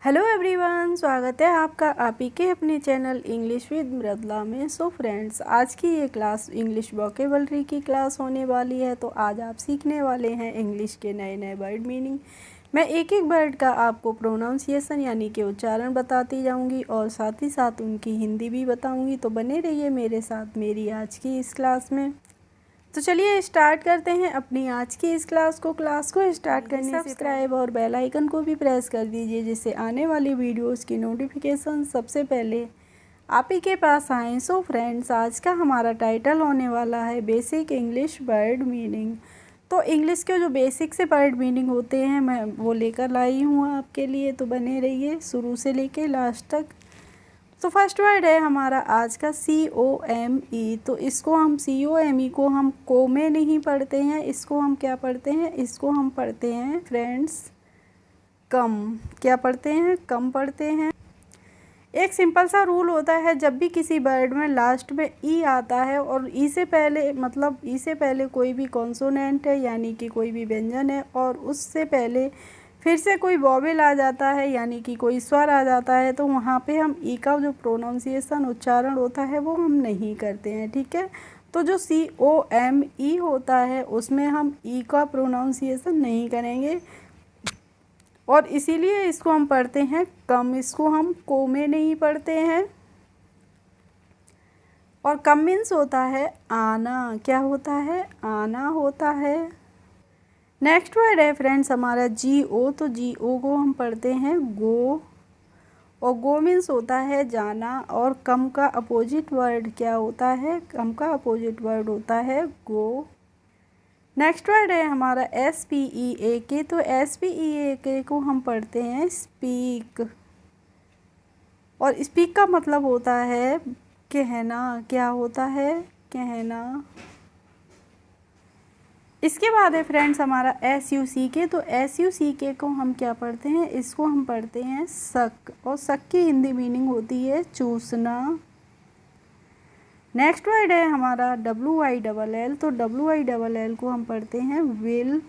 Hello everyone, स्वागत है आपका आप ही के अपने चैनल इंग्लिश विद मृदुला में। सो फ्रेंड्स, आज की ये क्लास इंग्लिश वोकेबलरी की क्लास होने वाली है। तो आज आप सीखने वाले हैं इंग्लिश के नए नए वर्ड मीनिंग। मैं एक एक वर्ड का आपको प्रोनाउंसिएशन यानी कि उच्चारण बताती जाऊंगी और साथ ही साथ उनकी हिंदी भी बताऊंगी। तो बने रहिए मेरे साथ मेरी आज की इस क्लास में। तो चलिए स्टार्ट करते हैं अपनी आज की इस क्लास को स्टार्ट करने से सब्सक्राइब और बेल आइकन को भी प्रेस कर दीजिए, जिससे आने वाली वीडियोस की नोटिफिकेशन सबसे पहले आप ही के पास आए। सो फ्रेंड्स, आज का हमारा टाइटल होने वाला है बेसिक इंग्लिश वर्ड मीनिंग। तो इंग्लिश के जो बेसिक से वर्ड मीनिंग होते हैं मैं वो लेकर लाई हूँ आपके लिए। तो बने रहिए शुरू से लेके लास्ट तक। तो फर्स्ट वर्ड है हमारा आज का COME। तो इसको हम COME को हम को में नहीं पढ़ते हैं, इसको हम क्या पढ़ते हैं, इसको हम पढ़ते हैं फ्रेंड्स कम। क्या पढ़ते हैं? कम पढ़ते हैं। एक सिंपल सा रूल होता है, जब भी किसी वर्ड में लास्ट में ई आता है और ई से पहले ई से पहले कोई भी कॉन्सोनेंट है यानी कि कोई भी व्यंजन है और उससे पहले फिर से कोई वॉवेल आ जाता है यानी कि कोई स्वर आ जाता है, तो वहाँ पे हम ई का जो प्रोनाउंसिएशन उच्चारण होता है वो हम नहीं करते हैं। ठीक है, तो जो COME होता है उसमें हम ई का प्रोनाउंसिएशन नहीं करेंगे और इसीलिए इसको हम पढ़ते हैं कम। इसको हम को में नहीं पढ़ते हैं। और कम मीन्स होता है आना। क्या होता है? आना होता है। नेक्स्ट वर्ड है फ्रेंड्स हमारा GO। तो GO को हम पढ़ते हैं गो, और गो मीन्स होता है जाना। और कम का अपोजिट वर्ड क्या होता है? कम का अपोजिट वर्ड होता है गो। नेक्स्ट वर्ड है हमारा SPEAK। तो SPEAK को हम पढ़ते हैं स्पीक, और स्पीक का मतलब होता है कहना। क्या होता है? कहना। इसके बाद है फ्रेंड्स हमारा SUCK। तो SUCK को हम क्या पढ़ते हैं? इसको हम पढ़ते हैं सक, और सक की हिंदी मीनिंग होती है चूसना। नेक्स्ट वर्ड है हमारा WILL। तो WILL को हम पढ़ते हैं विल,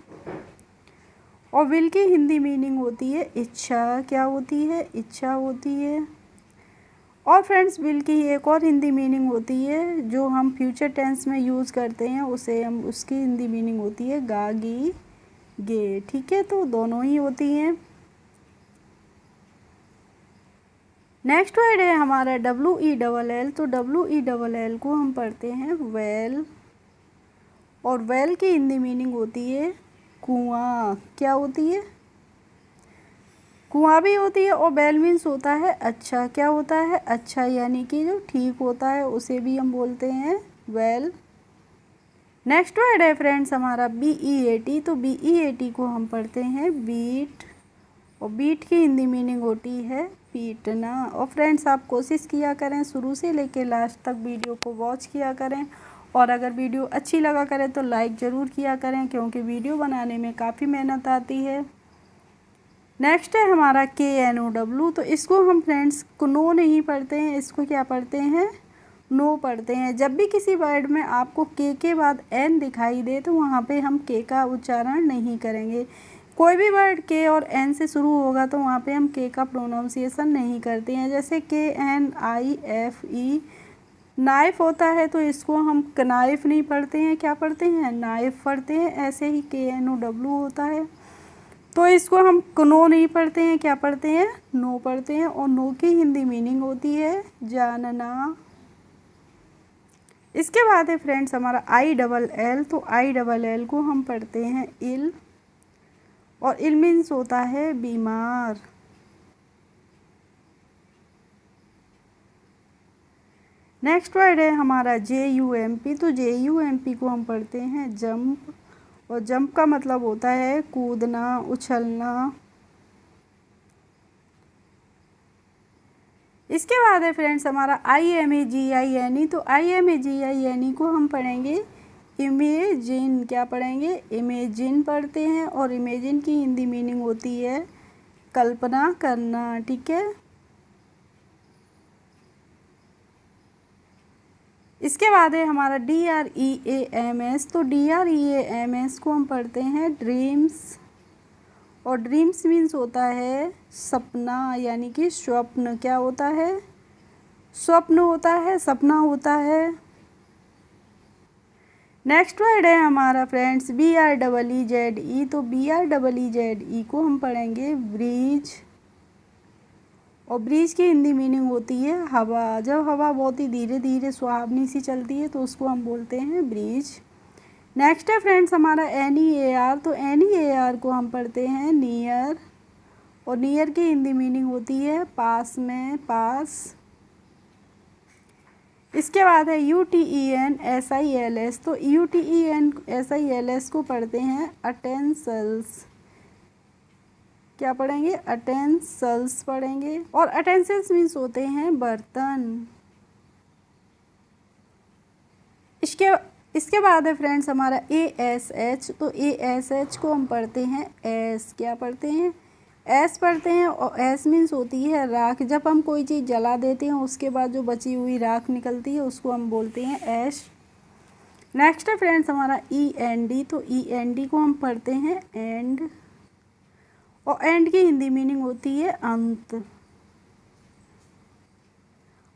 और विल की हिंदी मीनिंग होती है इच्छा। क्या होती है? इच्छा होती है। और फ्रेंड्स, विल की एक और हिंदी मीनिंग होती है जो हम फ्यूचर टेंस में यूज़ करते हैं, उसे हम उसकी हिंदी मीनिंग होती है गागी गे। ठीक है, तो दोनों ही होती हैं। नेक्स्ट वर्ड है हमारा WELL। तो WELL को हम पढ़ते हैं वेल, और वेल की हिंदी मीनिंग होती है कुआं। क्या होती है? कुआं भी होती है। और वेल मीन्स होता है अच्छा। क्या होता है? अच्छा, यानी कि जो ठीक होता है उसे भी हम बोलते हैं वेल। नेक्स्ट वर्ड है फ्रेंड्स हमारा BEAT। तो BEAT को हम पढ़ते हैं बीट, और बीट की हिंदी मीनिंग होती है पीटना। और फ्रेंड्स, आप कोशिश किया करें शुरू से लेकर लास्ट तक वीडियो को वॉच किया करें, और अगर वीडियो अच्छी लगा करें तो लाइक ज़रूर किया करें, क्योंकि वीडियो बनाने में काफ़ी मेहनत आती है। नेक्स्ट है हमारा KNOW। तो इसको हम फ्रेंड्स नो नहीं पढ़ते हैं, इसको क्या पढ़ते हैं? नो पढ़ते हैं। जब भी किसी वर्ड में आपको के बाद एन दिखाई दे तो वहाँ पे हम के का उच्चारण नहीं करेंगे। कोई भी वर्ड के और एन से शुरू होगा तो वहाँ पे हम के का प्रोनाउंसिएशन नहीं करते हैं। जैसे KNIFE नाइफ होता है, तो इसको हम कनाइफ नहीं पढ़ते हैं, क्या पढ़ते हैं? नाइफ पढ़ते हैं। ऐसे ही KNOW होता है, तो इसको हम नो नहीं पढ़ते हैं, क्या पढ़ते हैं? नो पढ़ते हैं। और नो की हिंदी मीनिंग होती है जानना। इसके बाद है फ्रेंड्स हमारा ILL। तो ILL को हम पढ़ते हैं इल, और इल मीन्स होता है बीमार। नेक्स्ट वर्ड है हमारा JUMP। तो JUMP को हम पढ़ते हैं जंप, और जंप का मतलब होता है कूदना, उछलना। इसके बाद है फ्रेंड्स हमारा IMAGINE। तो IMAGINE को हम पढ़ेंगे इमेजिन। क्या पढ़ेंगे? इमेजिन पढ़ते हैं, और इमेजिन की हिंदी मीनिंग होती है कल्पना करना। ठीक है, इसके बाद है हमारा DREAMS। तो DREAMS को हम पढ़ते हैं ड्रीम्स, और ड्रीम्स मीन्स होता है सपना, यानी कि स्वप्न। क्या होता है? स्वप्न होता है, सपना होता है। नेक्स्ट वर्ड है हमारा फ्रेंड्स BREEZE। तो BREEZE को हम पढ़ेंगे ब्रीज। और ब्रीज की हिंदी मीनिंग होती है हवा। जब हवा बहुत ही धीरे धीरे सुहावनी सी चलती है तो उसको हम बोलते हैं ब्रीज। नेक्स्ट है फ्रेंड्स हमारा NEAR। तो NEAR को हम पढ़ते हैं नियर। और नियर की हिंदी मीनिंग होती है पास में, पास। इसके बाद है UTENSILS। तो UTENSILS को पढ़ते हैं अटेंसल्स। क्या पढ़ेंगे? अटेंसल्स पढ़ेंगे। और अटेंसल्स मीन्स होते हैं बर्तन। इसके बाद है फ्रेंड्स हमारा ASH। तो ASH को हम पढ़ते हैं एस। क्या पढ़ते हैं? एस पढ़ते हैं। और एस मीन्स होती है राख। जब हम कोई चीज़ जला देते हैं उसके बाद जो बची हुई राख निकलती है उसको हम बोलते हैं ऐश। नेक्स्ट है फ्रेंड्स हमारा END। तो END को हम पढ़ते हैं एंड। और एंड की हिंदी मीनिंग होती है अंत।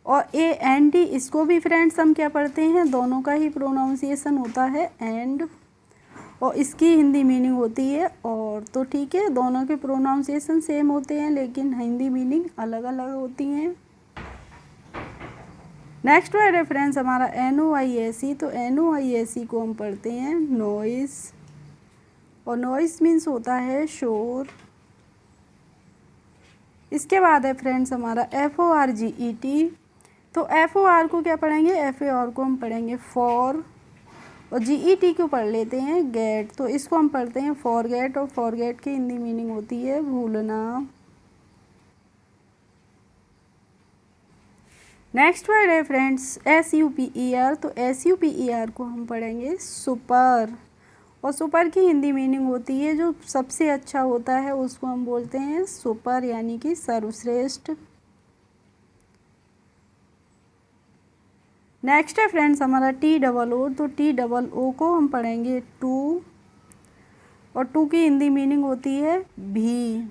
और AND इसको भी फ्रेंड्स हम क्या पढ़ते हैं? दोनों का ही प्रोनाउंसिएशन होता है एंड। और इसकी हिंदी मीनिंग होती है और। तो ठीक है, दोनों के प्रोनाउंसिएशन सेम होते हैं लेकिन हिंदी मीनिंग अलग अलग होती हैं। नेक्स्ट वर्ड है फ्रेंड्स हमारा NOISE। तो NOISE को हम पढ़ते हैं नॉइस। और नॉइस मीन्स होता है शोर। इसके बाद है फ्रेंड्स हमारा FORGET। तो FOR को क्या पढ़ेंगे? FOR को हम पढ़ेंगे फॉर। और GET को पढ़ लेते हैं गेट। तो इसको हम पढ़ते हैं फॉरगेट। और फॉरगेट की हिंदी मीनिंग होती है भूलना। नेक्स्ट वर्ड है फ्रेंड्स SUPER। तो SUPER को हम पढ़ेंगे सुपर। और सुपर की हिंदी मीनिंग होती है जो सबसे अच्छा होता है उसको हम बोलते हैं सुपर, यानी कि सर्वश्रेष्ठ। नेक्स्ट है फ्रेंड्स हमारा TOO। तो TOO को हम पढ़ेंगे टू। और टू की हिंदी मीनिंग होती है भी।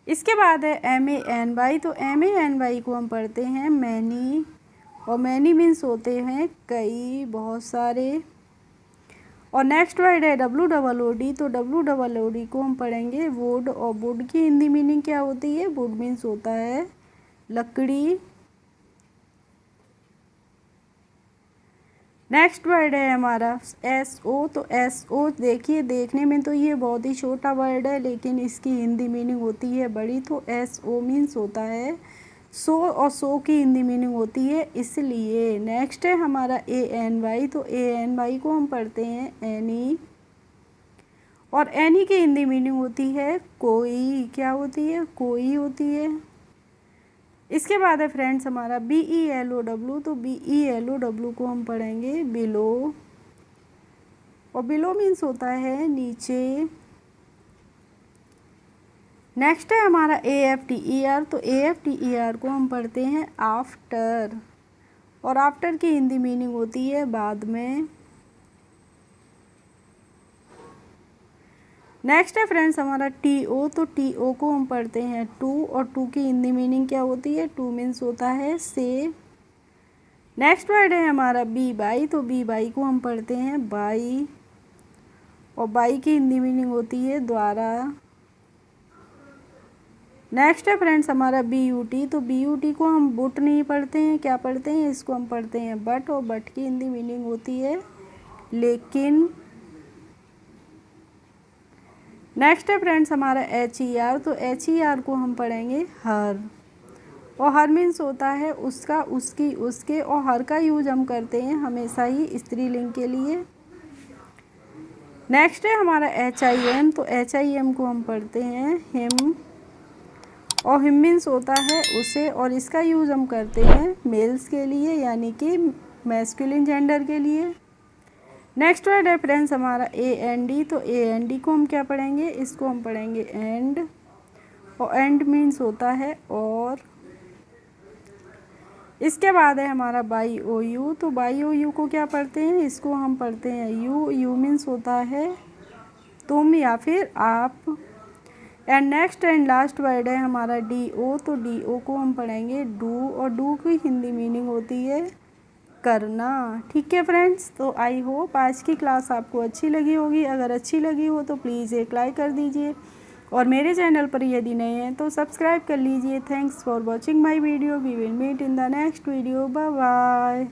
इसके बाद है MANY। तो MANY को हम पढ़ते हैं मैनी। और मैनी मीन्स होते हैं कई, बहुत सारे। और नेक्स्ट वर्ड है WOOD। तो WOOD को हम पढ़ेंगे वुड। और वुड की हिंदी मीनिंग क्या होती है? वुड मीन्स होता है लकड़ी। नेक्स्ट वर्ड है हमारा SO। तो SO देखिए, देखने में तो ये बहुत ही छोटा वर्ड है लेकिन इसकी हिंदी मीनिंग होती है बड़ी। तो SO मीन्स होता है सो। और सो की हिंदी मीनिंग होती है इसलिए। नेक्स्ट है हमारा ANY। तो ANY को हम पढ़ते हैं एनी। और एनी की हिंदी मीनिंग होती है कोई। क्या होती है? कोई होती है। इसके बाद है फ्रेंड्स हमारा BELOW। तो BELOW को हम पढ़ेंगे बिलो। और बिलो मीन्स होता है नीचे। नेक्स्ट है हमारा AFTER। तो AFTER को हम पढ़ते हैं आफ्टर। और आफ्टर की हिंदी मीनिंग होती है बाद में। नेक्स्ट है फ्रेंड्स हमारा TO। तो TO को हम पढ़ते हैं टू। और टू की हिंदी मीनिंग क्या होती है? टू मीन्स होता है से। नेक्स्ट वर्ड है हमारा BY। तो BY को हम पढ़ते हैं बाई। और बाई की हिंदी मीनिंग होती है द्वारा। नेक्स्ट है फ्रेंड्स हमारा BUT। तो BUT को हम बुट नहीं पढ़ते हैं, क्या पढ़ते हैं? इसको हम पढ़ते हैं बट। और बट की हिंदी मीनिंग होती है लेकिन। नेक्स्ट है फ्रेंड्स हमारा HER। तो HER को हम पढ़ेंगे हर। और हर मीन्स होता है उसका, उसकी, उसके। और हर का यूज हम करते हैं हमेशा ही स्त्रीलिंग के लिए। नेक्स्ट है हमारा HIM। तो HIM को हम पढ़ते हैं हिम। और हिम मीन्स होता है उसे। और इसका यूज़ हम करते हैं मेल्स के लिए, यानी कि मैस्कुलिन जेंडर के लिए। नेक्स्ट वर्ड है फ्रेंड्स हमारा AND। तो AND को हम क्या पढ़ेंगे? इसको हम पढ़ेंगे एंड। और एंड मीन्स होता है और। इसके बाद है हमारा BYOU। तो BYOU को क्या पढ़ते हैं? इसको हम पढ़ते हैं यू। यू मीन्स होता है तुम या फिर आप। And next and last word है हमारा डी ओ। तो डी ओ को हम पढ़ेंगे डू, और डू की हिंदी मीनिंग होती है करना। ठीक है फ्रेंड्स, तो आई होप आज की क्लास आपको अच्छी लगी होगी। अगर अच्छी लगी हो तो प्लीज़ एक लाइक कर दीजिए, और मेरे चैनल पर यदि नए हैं तो सब्सक्राइब कर लीजिए। Thanks for watching my video. We will meet in the next video. Bye bye.